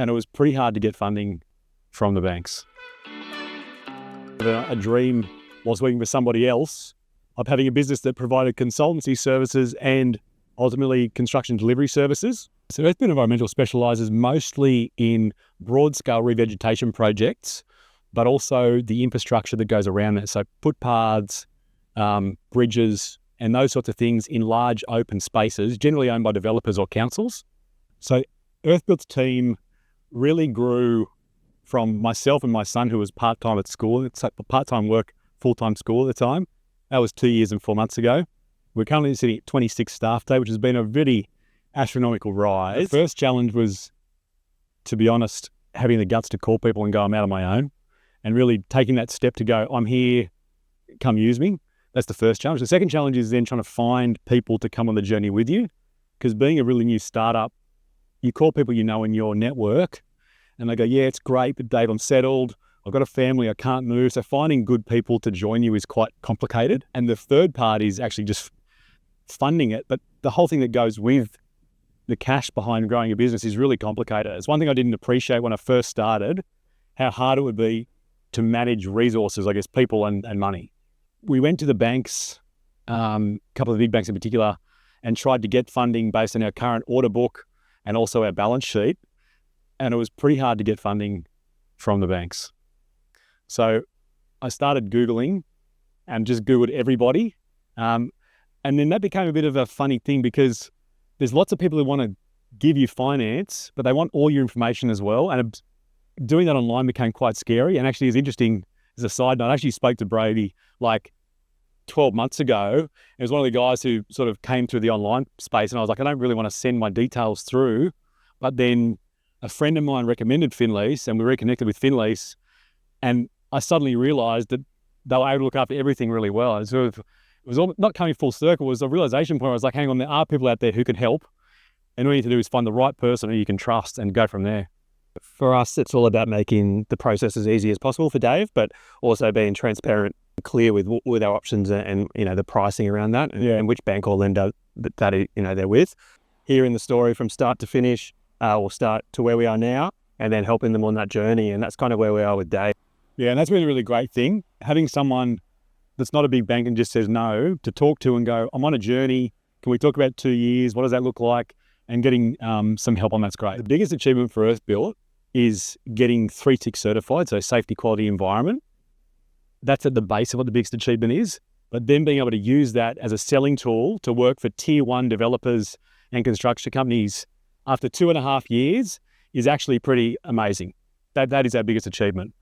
and it was pretty hard to get funding from the banks. A dream whilst working for somebody else of having a business that provided consultancy services and ultimately construction delivery services. So EarthBuilt Environmental specialises mostly in broad-scale revegetation projects, but also the infrastructure that goes around it. So footpaths, bridges, and those sorts of things in large open spaces, generally owned by developers or councils. So EarthBuilt's team really grew from myself and my son, who was part-time at school. It's part-time work, full-time school at the time. That was 2 years and 4 months ago. We're currently sitting at 26 staff today, which has been a really astronomical rise. The first challenge was, to be honest, having the guts to call people and go, I'm out on my own, and really taking that step to go, I'm here, come use me. That's the first challenge. The second challenge is then trying to find people to come on the journey with you, because being a really new startup, you call people you know in your network, and they go, yeah, it's great, but Dave, I'm settled. I've got a family, I can't move. So finding good people to join you is quite complicated. And the third part is actually just funding it. But the whole thing that goes with the cash behind growing a business is really complicated. It's one thing I didn't appreciate when I first started, how hard it would be to manage resources, I guess, people and money. We went to the banks, a couple of the big banks in particular, and tried to get funding based on our current order book and also our balance sheet. And it was pretty hard to get funding from the banks. So I started Googling and just Googled everybody. And then that became a bit of a funny thing, because there's lots of people who want to give you finance, but they want all your information as well. And doing that online became quite scary. And actually, it's interesting, as a side note, I actually spoke to Brady like 12 months ago. It was one of the guys who sort of came through the online space, and I was like, I don't really want to send my details through. But then a friend of mine recommended Finlease, and we reconnected with Finlease, and I suddenly realized that they were able to look after everything really well. It was all, not coming full circle, it was a realization point where I was like, hang on, there are people out there who can help, and all you need to do is find the right person who you can trust and go from there. For us, it's all about making the process as easy as possible for Dave, but also being transparent, clear with our options and the pricing around that, and which bank or lender that they're with. Hearing the story from start to finish, we'll start to where we are now, and then helping them on that journey. And that's kind of where we are with Dave. Yeah, and that's been a really great thing. Having someone that's not a big bank and just says no, to talk to and go, I'm on a journey. Can we talk about 2 years? What does that look like? And getting some help on that's great. The biggest achievement for EarthBuilt is getting 3 tick certified, so safety, quality, environment. That's at the base of what the biggest achievement is. But then being able to use that as a selling tool to work for tier 1 developers and construction companies after 2.5 years is actually pretty amazing. That is our biggest achievement.